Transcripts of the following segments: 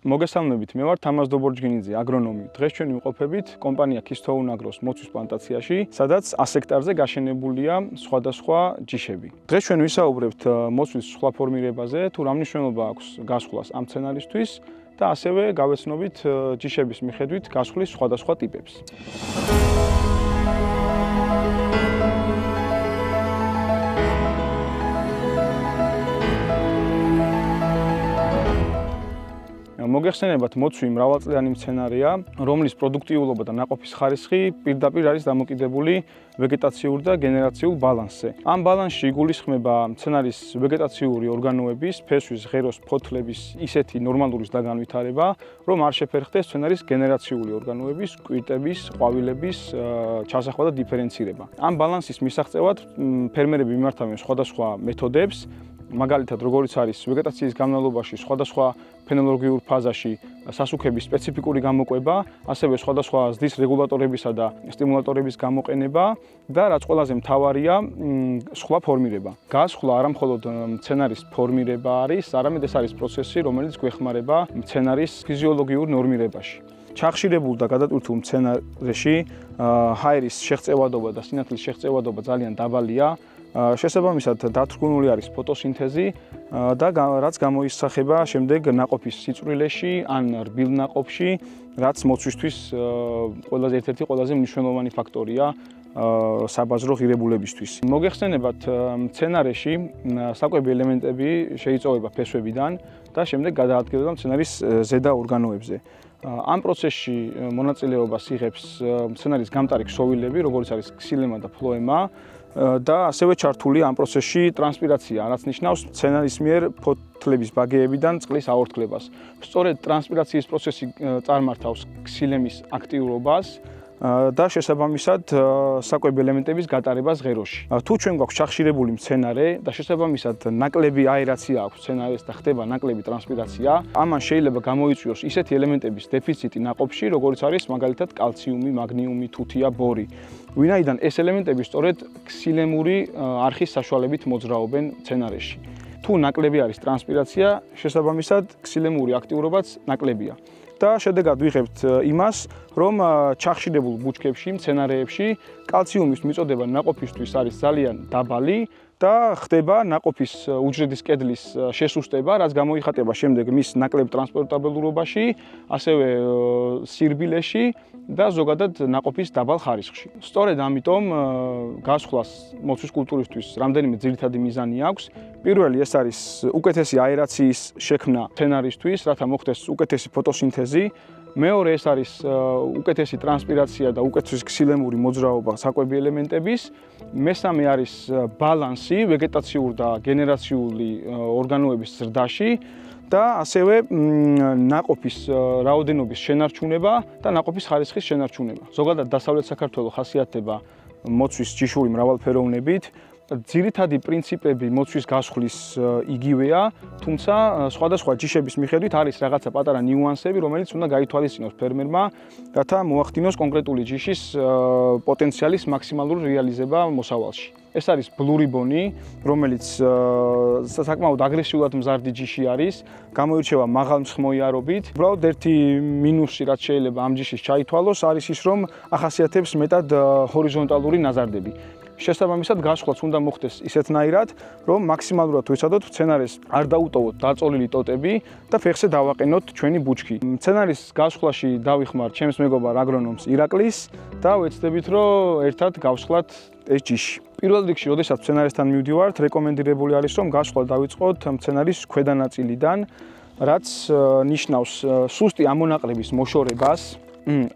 მოგესალმებით, მე ვარ თამაზ დობორჯგინიძე, აგრონომი. დღეს ჩვენ ვიმყოფებით კომპანია ქისტოუნაგროს მოცვის პლანტაციაში, სადაც 100 ჰექტარზე გაშენებულია სხვადასხვა ჯიშები. დღეს ჩვენ ვისაუბრებთ მოცვის სხვა ფორმირებაზე, თუ რა მნიშვნელობა აქვს გასხვლას ამ მცენარისთვის და ასევე გავეცნობით ჯიშების მიხედვით გასხლის სხვადასხვა ტიპებს. მოგეხსენებათ, მოცვი მრავალწლიანი მცენარეა, რომლის პროდუქტიულობა და ნაყოფის ხარისხი პირდაპირ არის დამოკიდებული ვეგეტაციურ და გენერაციულ ბალანსზე. ამ ბალანსში იგულისხმება მცენარის ვეგეტაციური ორგანოების, ფესვის, ღეროს, ფოთლების ისეთი ნორმალური დაგანვითარება, რომ არ შეფერხდეს მცენარის გენერაციული ორგანოების, კვირტების, ყვავილების ჩასახვა და დიფერენცირება. ამ ბალანსის მისაღწევად ფერმერები მიმართავენ სხვადასხვა მეთოდებს, მაგალითად, როგორიც არის ვეგეტაციის განმავლობაში სხვადასხვა ფენოლოგიურ ფაზაში სასუქების სპეციფიკური გამოყვება, ასევე სხვადასხვა ზრდის რეგულატორებისა და სტიმულატორების გამოყენება და რაც ყველაზე მთავარია, სხვა ფორმირება. გასხლა არა მხოლოდ მცენარის ფორმირება არის, არამედ ეს არის პროცესი, რომელიც გვეხმარება მცენარის ფიზიოლოგიურ ნორმირებაში. ჩახშირებულ და გადატვირთულ მცენარეში ჰაერის შეღწევადობა და სინათლის შეღწევადობა ძალიან დაბალია. შესაბამისად დათრგუნული არის ფოტოსინთეზი და რაც გამოისახება შემდეგ ნაყოფის სიწვრილეში ან რბილ ნაყოფში, რაც მოცვისთვის ერთ-ერთი ყველაზე მნიშვნელოვანი ფაქტორია საბაზრო ღირებულებისთვის. მოგეხსენებათ, მცენარეში საკვები ელემენტები შეიწოვება ფესვებიდან და შემდეგ გადაადგილდება მცენარის ზედა ორგანოებზე. ამ პროცესში მონაწილეობას იღებს მცენარის გამტარი ქსოვილები, როგორიც არის ქსილემა და ფლოემა, და ასევე ჩართული ამ პროცესში ტრანსპირაცია, რაც ნიშნავს მცენარის მიერ ფოთლების ბაგეებიდან წყლის აორთქლებას. სწორედ ტრანსპირაციის პროცესი წარმართავს ქსილემის აქტიურობას და შესაბამისად საკვები ელემენტების გატარებას ღეროში. თუ ჩვენ გვაქვს ჩახშირებული მცენარე და შესაბამისად ნაკლები აერაცია აქვს მცენარეს და ხდება ნაკლები ტრანსპირაცია, ამან შეიძლება გამოიწვიოს ისეთი ელემენტების დეფიციტი ნაყოფში, როგორიც არის მაგალითად კალციუმი, მაგნიუმი, თუთია, ბორი. ვინაიდან ეს ელემენტები სწორედ ქსილემური არხის საშუალებით მოძრაობენ მცენარეში. თუ ნაკლები არის ტრანსპირაცია, შესაბამისად ქსილემური აქტიურობაც ნაკლებია. და შედეგად ვიღებთ იმას, რომ ჩახშირებულ ბუჩქებში, მცენარეებში კალციუმის მიწოდება ნაყოფისთვის არის ძალიან დაბალი და ხდება ნაყოფის უჯრედის კედლის შესუსტება, რაც გამოიხატება შემდეგ მის ნაკლებ ტრანსპორტაბილურობაში, ასევე სირბილეში და ზოგადად ნაყოფის დაბალ ხარისხში. სწორედ ამიტომ გასხლას მოცვის კულტურისთვის რამდენიმე ძირითადი მიზანი აქვს. პირველი ეს არის უკეთესი აერაციის შექმნა მცენარისთვის, რათა მოხდეს უკეთესი ფოტოსინთეზი. მეორე ეს არის უკეთესი ტრანსპირაცია და უკეთესი ქსილემური მოძრაობა საკვები ელემენტების. მესამე არის ბალანსი ვეგეტაციურ და გენერაციული ორგანოების ზრდაში და ასევე ნაყოფის რაოდენობის შენარჩუნება და ნაყოფის ხარისხის შენარჩუნება. ზოგადად დასავლეთ საქართველოს ხასიათდება მოცვის ჯიშური მრავალფეროვნებით. ძირითადი პრინციპები მოცვის გასხლის იგივეა, თუმცა სხვადასხვა ჯიშების მიხედვით არის რაღაცა პატარა ნიუანსები, რომელიც უნდა გაითვალისწინოს ფერმერმა, რათა მოახდინოს კონკრეტული ჯიშის პოტენციალის მაქსიმალური რეალიზება მოსავალში. ეს არის ბლურიბონი, რომელიც საკმაოდ აგრესიულად მზარდი ჯიში არის, გამოირჩევა მაღალმსხმოიარობით. უბრალოდ ერთი მინუსი, რაც შეიძლება ამ ჯიშის ჩაითვალოს, არის ის, რომ ახასიათებს მეტად ჰორიზონტალური ნაზარდები. შესაბამისად გასხლაც უნდა მოხდეს ისეთნაირად, რომ მაქსიმალურად ვეცადოთ მცენარეს არ დაუტოვოთ დაწოლილი ტოტები და ფეხზე დავაყენოთ ჩვენი ბუჩქი. მცენარის გასხლაში დავიხმართ ჩემს მეგობარ აგრონომს ირაკლის და ვეცდებით, რომ ერთად გავსხლათ ეს ჯიში. პირველ რიგში, როდესაც მცენარესთან მივდივართ, რეკომენდირებული არის, რომ გასხლა დავიწყოთ მცენარის ქვედა ნაწილიდან, რაც ნიშნავს სუსტი ამონაყრების მოშორებას,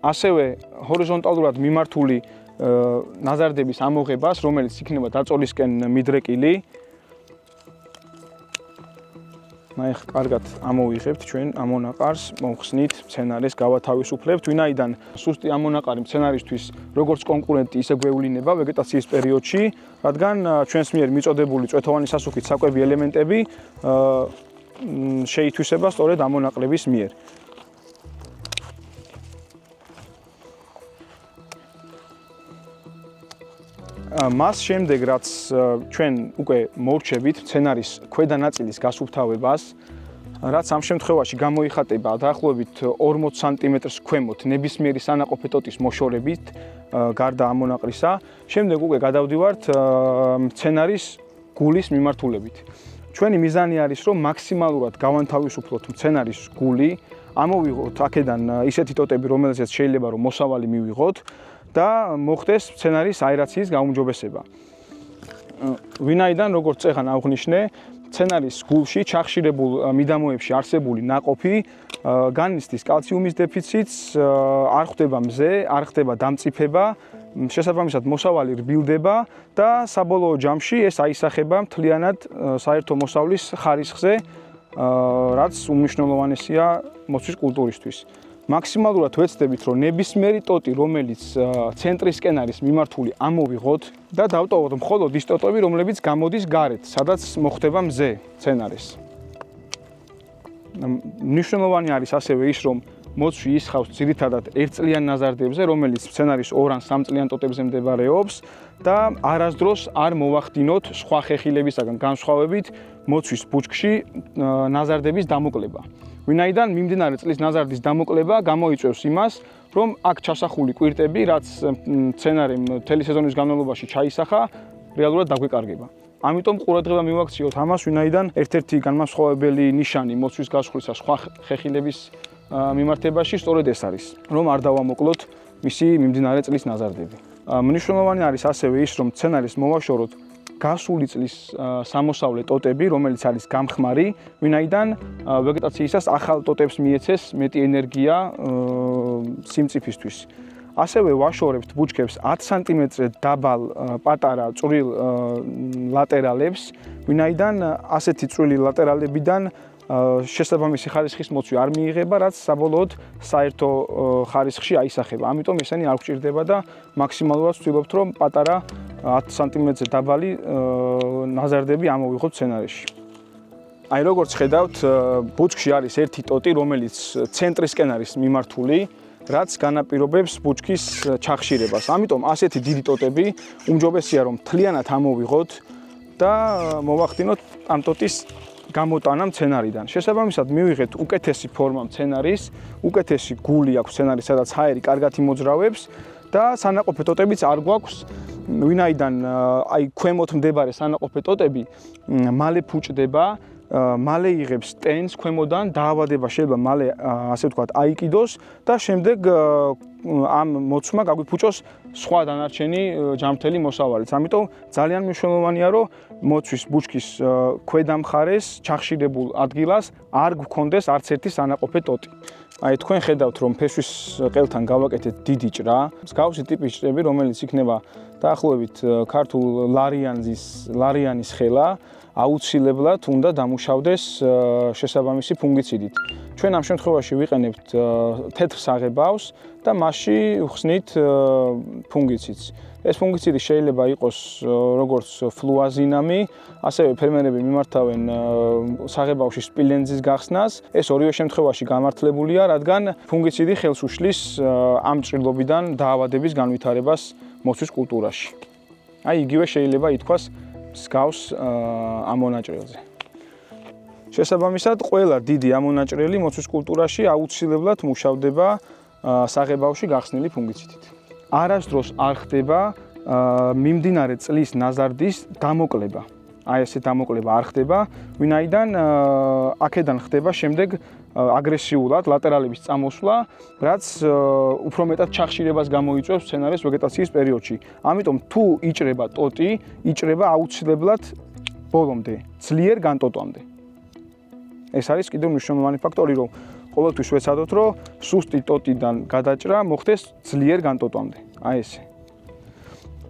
ასევე ჰორიზონტალურად მიმართული ნაზარდების ამოღებას, რომელიც იქნება დაწოლისკენ მიდრეკილი. ნახეთ, კარგად ამოვიღებთ ჩვენ ამონაყარს, მოხსნით, მცენარეს გავათავისუფლებთ, ვინაიდან სუსტი ამონაყარი მცენარისთვის როგორც კონკურენტი, ისე გვევლინება ვეგეტაციის პერიოდში, რადგან ჩვენს მიერ მიწოდებული წვეთოვანი სასუქით საკვები ელემენტები შეითვისება სწორედ ამონაყრების მიერ. მას შემდეგ, რაც ჩვენ უკვე მორჩებით მცენარის ქვედა ნაწილის გასუფთავებას, რაც ამ შემთხვევაში გამოიხატება დაახლოებით 40 სანტიმეტრს ქვემოთ ნებისმიერი სანაყოფე ტოტის მოშორებით გარდა ამონაყრისა. შემდეგ უკვე გადავდივართ მცენარის გულის მიმართულებით. ჩვენი მიზანი არის, რომ მაქსიმალურად გავანთავისუფლოთ მცენარის გული, ამოვიღოთ აქედან ისეთი ტოტები, რომელზეც შეიძლება რომ მოსავალი მივიღოთ და მოხდეს მცენარის აერაციის გაუმჯობესება. ვინაიდან როგორც წეღან აღვნიშნე, მცენარის გულში ჩახშირებულ მიდამოებში არსებული ნაყოფი განიცდის კალციუმის დეფიციტს, არ ხდება მზე, არ ხდება დამწიფება, შესაბამისად მოსავალი რბილდება და საბოლოო ჯამში ეს აისახება მთლიანად საერთო მოსავლის ხარისხზე, რაც უმნიშვნელოვანესია მოცვის კულტურისთვის. მაქსიმალურად ვეცდებით, რომ ნებისმიერი ტოტი, რომელიც ცენტრისკენ არის მიმართული, ამოვიღოთ და დავტოვოთ მხოლოდ ის ტოტები, რომლებიც გამოდის გარეთ, სადაც მოხდება მზე მცენარეს. მნიშვნელოვანი არის ასევე ის, რომ მოცვი ისხავს ძირითადად ერთწლიან ნაზარდებზე, რომელიც მცენარის 2 ან 3 წლიან ტოტებზე მდებარეობს და არასდროს არ მოვახდინოთ სხვა ხეხილებისაგან განსხვავებით მოცვის ბუჩქში ნაზარდების დამოკლება. ვინაიდან მიმდინარე წლის ნაზარდის დამოკლება გამოიწვევს იმას, რომ აქ ჩასახული კვირტები, რაც მცენარემ მთელი სეზონის განმავლობაში ჩაისახა, რეალურად დაგვეკარგება. ამიტომ ყურადღება მივაქციოთ ამას, ვინაიდან ერთ-ერთი განმასხვავებელი ნიშანი მოცვის გასხვლისა სხვა ხეხილების მიმართებაში სწორედ ეს არის, რომ არ დავამოკლოთ მისი მიმდინარე წლის ნაზარდები. მნიშვნელოვანი არის ასევე ის, რომ მცენარის მოვაშოროთ გასული წლის სამოსავლე ტოტები, რომელიც არის გამხმარი, ვინაიდან ვეგეტაციისას ახალ ტოტებს მიეცეს მეტი ენერგია სიმწიფისთვის. ასევე ვაშორებთ ბუჩქებს 10 სანტიმეტრზე დაბალ პატარა წვრილ ლატერალებს, ვინაიდან ასეთი წვრილი ლატერალებიდან შესაბამისი ხარისხის მოცვი არ მიიღება, რაც საბოლოოდ საერთო ხარისხში აისახება. ამიტომ ესენი არ გვჭირდება და მაქსიმალურად ვცდილობთ, რომ პატარა 10 სანტიმეტრზე დაბალი ნაზარდები ამოვიღოთ მცენარეში. აი როგორც ხედავთ, ბუჩქში არის ერთი ტოტი, რომელიც ცენტრისკენ არის მიმართული, რაც განაპირობებს ბუჩქის ჩახშირებას. ამიტომ ასეთი დიდი ტოტები უმჯობესია, რომ მთლიანად ამოვიღოთ და მოვახდინოთ ამ ტოტის გამოტანა მცენარიდან. შესაბამისად მივიღეთ უკეთესი ფორმა მცენარის, უკეთესი გული აქვს მცენარის, სადაც ჰაერი კარგად იმოძრავებს და სანაყოფე ტოტებიც არ გვაქვს, ვინაიდან აი ქვემოთ მდებარე სანაყოფე ტოტები მალე ფუჭდება, მალე იღებს ტენს ქვემოდან, დაავადება შეიძლება მალე ასე ვთქვათ აიკიდოს და შემდეგ ამ მოცვმა გაგვიფუჭოს სხვა დანარჩენი ჯამრთელი მოსავალიც. ამიტომ ძალიან მნიშვნელოვანია, რომ მოცვის ბუჩქის ქვედა მხარეს ჩახშირებულ ადგილას არ გქონდეს არც ერთი სანაყოფე ტოტი. აი თქვენ ხედავთ, რომ ფესვის ყელთან გავაკეთეთ დიდი ჭრა, მსგავსი ტიპის ჭრები, რომელიც იქნება დაახლოებით ქართულ ლარიანის ხელა, აუცილებლად უნდა დამუშავდეს შესაბამისი ფუნგიციდით. ჩვენ ამ შემთხვევაში ვიყენებთ თეთრ საღებავს და მასში ვხსნით ფუნგიციდს. ეს ფუნგიციდი შეიძლება იყოს როგორც ფლუაზინამი, ასევე ფერმერები მიმართავენ საღებავში სპილენძის გახსნას. ეს ორივე შემთხვევაში გამართლებულია, რადგან ფუნგიციდი ხელს უშლის ამ ჭრილობიდან დაავადების განვითარებას მოცვის კულტურაში. აი იგივე შეიძლება ითქვას მსგავს ამონაჭრელზე. შესაბამისად, ყველა დიდი ამონაჭრელი მოცვის კულტურაში აუცილებლად მუშავდება საღებავში გახსნილი ფუნგიციდით. არასდროს არ ხდება მიმდინარე წლის ნაზარდის დამოკლება. აი ესე დამოკლება არ ხდება, ვინაიდან აქედან ხდება შემდეგ აგრესიულად ლატერალების წამოსვლა, რაც უფრო მეტად ჩახშირებას გამოიწვევს მცენარის ვეგეტაციის პერიოდში. ამიტომ თუ იჭრება ტოტი, იჭრება აუცილებლად ბოლომდე, ძლიერ განტოტვამდე. ეს არის კიდევ მნიშვნელოვანი ფაქტორი, რომ ყოველთვის ვეცადოთ, რომ სუსტი ტოტიდან გადაჭრა მოხდეს ძლიერ განტოტვამდე. აი ესე.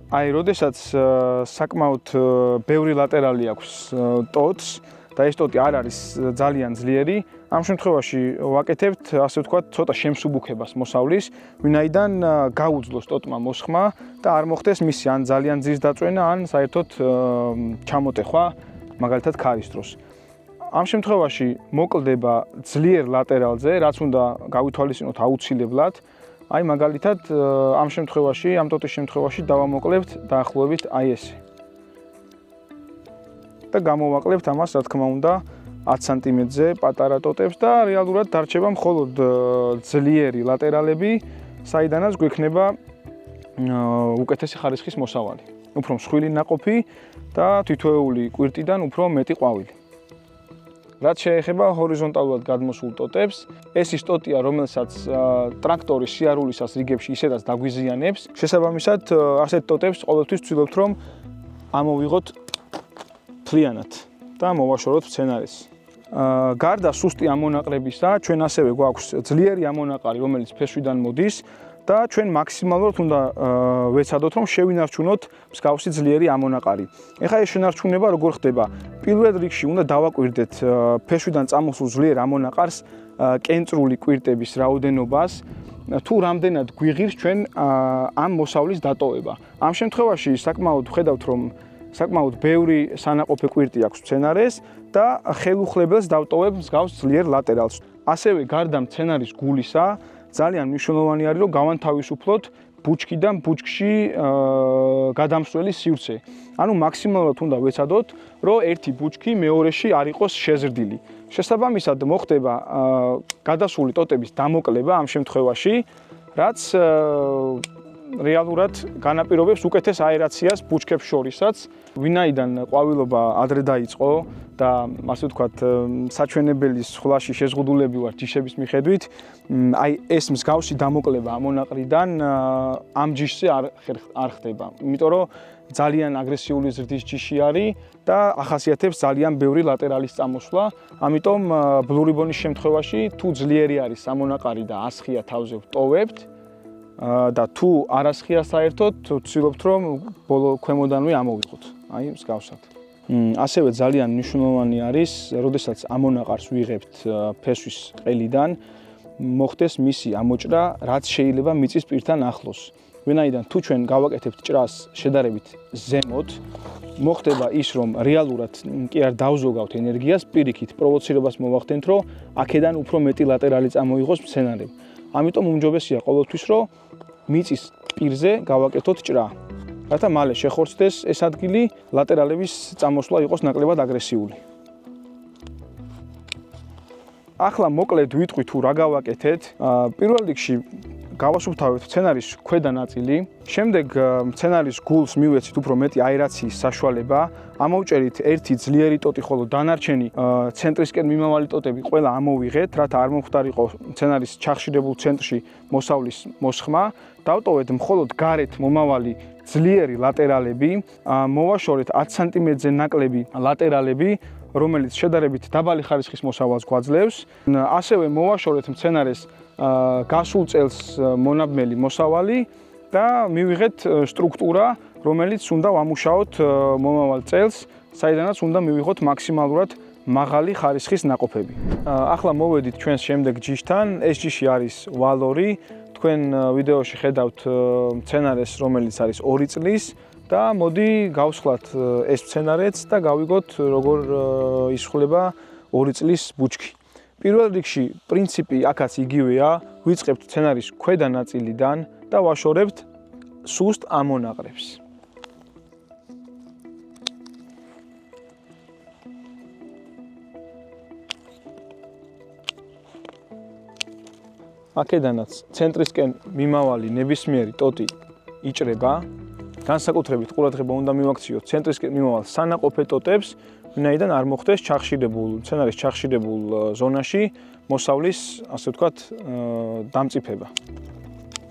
აი, როდესაც საკმაოდ ბევრი ლატერალი აქვს ტოტს და ეს ტოტი არ არის ძალიან ძლიერი, ამ შემთხვევაში ვაკეთებთ, ასე ვთქვათ, ცოტა შემსუბუქებას მოსავლის, ვინაიდან გაუძლოს ტოტმა მოსხმა და არ მოხდეს მისი ან ძალიან ძირს დაწვენა, ან საერთოდ ჩამოტეხვა, მაგალითად ქარის დროს. ამ შემთხვევაში მოკლდება ძლიერ ლატერალზე, რაც უნდა გავითვალისწინოთ აუცილებლად. აი მაგალითად ამ შემთხვევაში, ამ ტოტის შემთხვევაში დავამოკლებთ დაახლოებით აი ესე. და გამოვაკლებთ ამას, რა თქმა უნდა, 10 სანტიმეტრზე პატარა ტოტებს და რეალურად დარჩება მხოლოდ ძლიერი ლატერალები, საიდანაც გვექნება უკეთესი ხარისხის მოსავალი. უფრო მსხვილი ნაყოფი და თითოეული კვირტიდან უფრო მეტი ყვავილი. რაც შეეხება ჰორიზონტალურად გადმოსულ ტოტებს, ეს ის ტოტია, რომელსაც ტრაქტორის სიარულისას რიგებში ისედაც დაგვიზიანებს. შესაბამისად, ასეთ ტოტებს ყოველთვის ვცდილობთ, რომ ამოვიღოთ მთლიანად და მოვაშოროთ მცენარეს. გარდა სუსტი ამონაყრებისა, ჩვენ ასევე გვაქვს ძლიერი ამონაყარი, რომელიც ფესვიდან მოდის და ჩვენ მაქსიმალურად უნდა ვეცადოთ, რომ შევინარჩუნოთ მსგავსი ძლიერი ამონაყარი. ეხლა ეს შენარჩუნება როგორ ხდება? პირველ რიგში უნდა დავაკვირდეთ ფესვიდან წამოსულ ძლიერ ამონაყარს კენწრული კვირტების რაოდენობას, თუ რამდენად გვიღირს ჩვენ ამ მოსავლის დატოვება. ამ შემთხვევაში საკმაოდ ვხედავთ, რომ საკმაოდ ბევრი სანაყოფე კვირტი აქვს მცენარეს და ხელუხლებელს დავტოვებ მსგავს ძლიერ ლატერალს. ასევე გარდა მცენარის გულისა, ძალიან მნიშვნელოვანი არის, რომ გავანთავისუფლოთ ბუჩქიდან ბუჩქში გადამსვლელი სივრცე. ანუ მაქსიმალურად უნდა ვეცადოთ, რომ ერთი ბუჩქი მეორეში არ იყოს შეზრდილი. შესაბამისად მოხდება გადასული ტოტების დამოკლება ამ შემთხვევაში, რაც რეალურად განაპირობებს უკეთეს აერაციას ბუჩქებს შორისაც. ვინაიდან ყვავილობა ადრე დაიწყო და ასე ვთქვათ, საჩვენებელი სხლაში შეზღუდულები ვართ ჯიშების მიხედვით, აი ეს მსგავსი დამოკლება ამონაყრიდან ამ ჯიშზე არ ხდება. იმიტომ რომ ძალიან აგრესიული ზრდის ჯიში არის და ახასიათებს ძალიან ბევრი ლატერალის წამოსვლა. ამიტომ ბლურიბონის შემთხვევაში თუ ძლიერი არის ამონაყარი და ასხია თავზე ვტოვებთ და თუ არასხია საერთოდ ვცდილობთ, რომ ბოლო ქვემოდანვე ამოვიღოთ. აი მსგავსად. ასევე ძალიან მნიშვნელოვანი არის, როდესაც ამონაყარს ვიღებთ ფესვის ყელიდან, მოხდეს მისი ამოჭრა, რაც შეიძლება მიწის პირთან ახლოს. ვინაიდან თუ ჩვენ გავაკეთებთ ჭრას შედარებით ზემოთ, მოხდება ის, რომ რეალურად კი არ დავზოგავთ ენერგიას, პირიქით პროვოცირებას მოვახდენთ, რომ აქედან უფრო მეტი ლატერალი წამოიღოს მცენარემ. ამიტომ უმჯობესია ყოველთვის, რომ მიწის პირზე გავაკეთოთ ჭრა. რათა მალე შეხორცდეს ეს ადგილი, ლატერალების წამოსვლა იყოს ნაკლებად აგრესიული. ახლა მოკლედ ვიტყვი თუ რა გავაკეთეთ. პირველ რიგში გავასუფთავებთ მცენარის ქვედა ნაწილი, შემდეგ მცენარის გულს მივეცით უფრო მეტი აერაციის საშუალება, ამოვჭერით ერთი ძლიერი ტოტი, ხოლო დანარჩენი ცენტრისკენ მიმავალი ტოტები ყველა ამოვიღეთ, რათა არ მომხდარიყო მცენარის ჩახშირებულ ცენტრში მოსავლის მოსხმა. დავტოვეთ მხოლოდ გარეთ მომავალი ძლიერი ლატერალები, მოვაშორეთ 10 სანტიმეტრზე ნაკლები ლატერალები, რომელიც შედარებით დაბალი ხარისხის მოსავალს გვაძლევს. ასევე მოვაშორეთ მცენარეს გასულ წელს მონაბმელი მოსავალი და მივიღეთ სტრუქტურა, რომელიც უნდა ვამუშაოთ მომავალ წელს, საიდანაც უნდა მივიღოთ მაქსიმალურად მაღალი ხარისხის ნაყოფები. ახლა მოვედით ჩვენს შემდეგ ჯიშთან. ეს ჯიში არის ვალორი. თქვენ ვიდეოში ხედავთ მცენარეს, რომელიც არის 2 წლის და მოდი გავსხლათ ეს მცენარეც და გავიგოთ როგორ ისხლება 2 წლის ბუჩქი. პირველ რიგში პრინციპი აქაც იგივეა, ვიწყებთ მცენარის ქვედა ნაწილიდან და ვაშორებთ სუსტ ამონაყრებს. აქედანაც ცენტრისკენ მიმავალი ნებისმიერი ტოტი იჭრება. განსაკუთრებით ყურადღება უნდა მივაქციოთ ცენტრისკენ მიმავალ სანაყოფე ტოტებს, ვინაიდან არ მოხდეს მცენარის ჩახშირებულ ზონაში მოსავლის, ასე ვთქვათ, დამწიფება.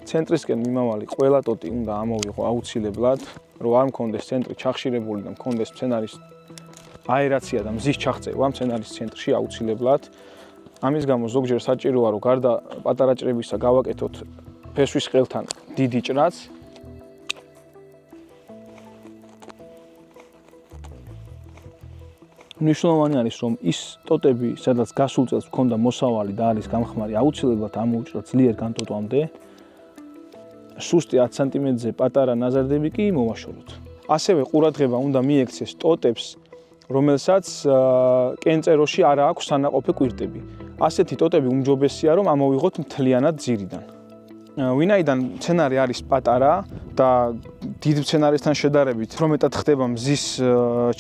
ცენტრისკენ მიმავალი ყველა ტოტი უნდა ამოვიღო აუცილებლად, რომ არ მქონდეს ცენტრი ჩახშირებული და მქონდეს მცენარის აერაცია და მზის ჩაღწევა მცენარის ცენტრში აუცილებლად. ამის გამო ზოგჯერ საჭიროა, რომ გარდა პატარა ჭრებისა გავაკეთოთ ფესვის ყელთან დიდი ჭრაც. მნიშვნელოვანი არის, რომ ის ტოტები, სადაც გასულ წელს მქონდა მოსავალი და არის გამხმარი, აუცილებლად ამოუჭრათ ძლიერ განტოტვამდე. სუსტი 10 სანტიმეტრზე პატარა ნაზარდები კი მოვაშოროთ. ასევე ყურადღება უნდა მიექცეს ტოტებს, რომელსაც კენწეროში არ აქვს სანაყოფე კვირტები. ასეთი ტოტები უმჯობესია, რომ ამოვიღოთ მთლიანად ძირიდან. ვინაიდან მცენარე არის პატარა და დიდ მცენარესთან შედარებით უფრო მეტად ხდება მზის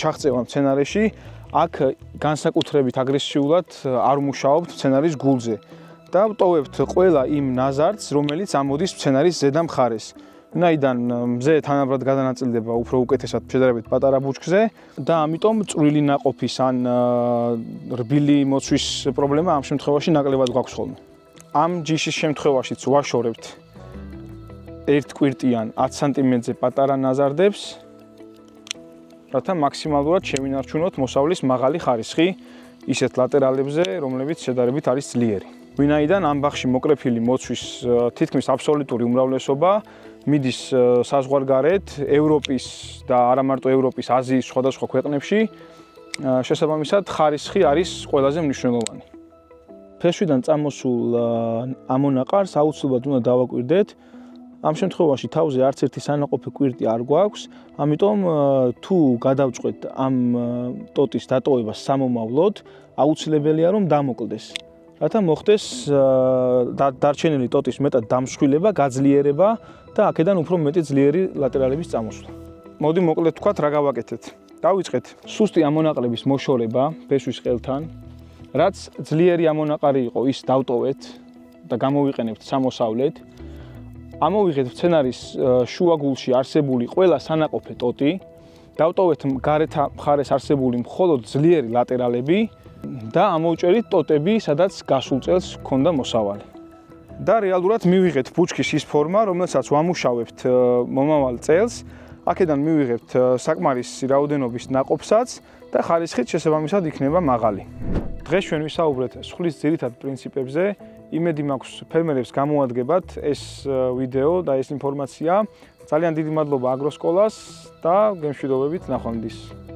ჩაღწევა მცენარეში, აქ განსაკუთრებით აგრესიულად არ მუშაობთ მცენარის გულზე და ვტოვებთ ყველა იმ ნაზარდს, რომელიც ამოდის მცენარის ზედა მხარეს. ვინაიდან მზე თანაბრად გადანაწილდება უფრო უკეთესად შედარებით პატარა ბუჩქზე და ამიტომ წვრილი ნაყოფის ან რბილი მოცვის პრობლემა ამ შემთხვევაში ნაკლებად გვაქვს ხოლმე. ამ ჯიშის შემთხვევაშიც ვაშორებთ 1 კვირტიან 10 სანტიმეტრზე პატარა ნაზარდებს, რათა მაქსიმალურად შევინარჩუნოთ მოსავლის მაღალი ხარისხი ისეთ ლატერალებზე, რომლებიც შედარებით არის ძლიერი. ვინაიდან ამ ბაღში მოკრეფილი მოცვის თითქმის აბსოლუტური უმრავლესობა მიდის საზღვარგარეთ, ევროპის და არა მარტო ევროპის, აზიის სხვადასხვა ქვეყნებში, შესაბამისად ხარისხი არის ყველაზე მნიშვნელოვანი. ფესვიდან წამოსულ ამონაყარს აუცილებლად უნდა დავაკვირდეთ. ამ შემთხვევაში თავზე არც ერთი სანაყოფი კვირტი არ გვაქვს, ამიტომ თუ გადავწყვეტ ამ ტოტის დატოვებას სამომავლოდ, აუცილებელია რომ დამოკლდეს. რათა მოხდეს დარჩენილი ტოტის მეტად დამსხვილება, გაძლიერება და აქედან უფრო მეტი ძლიერი ლატერალების წამოსვლა. მოდი მოკლედ ვთქვათ რა გავაკეთეთ. დავიწყეთ სუსტი ამონაყრების მოშორება ფესვის ყელთან, რაც ძლიერი ამონაყარი იყო, ის დავტოვეთ და გამოვიყენებთ სამოსავლედ. ამოვიღეთ მცენარის შუაგულში არსებული ყველა სანაყოფე ტოტი, დავტოვეთ გარეთ მხარეს არსებული მხოლოდ ძლიერი ლატერალები და ამოვჭერით ტოტები, სადაც გასულ წელს ჰქონდა მოსავალი. და რეალურად მივიღეთ ბუჩქის ის ფორმა, რომელსაც ვამუშავებთ მომავალ წელს. აქედან მივიღებთ საკმარისი რაოდენობის ნაყოფსაც და ხარისხით შესაბამისად იქნება მაღალი. დღეს ჩვენ ვისაუბრეთ სხვლის ძირითად პრინციპებზე. იმედი მაქვს ფერმერებს გამოადგებათ ეს ვიდეო და ეს ინფორმაცია. ძალიან დიდი მადლობა აგროსკოლას და გემშვიდობებით ნახვამდის.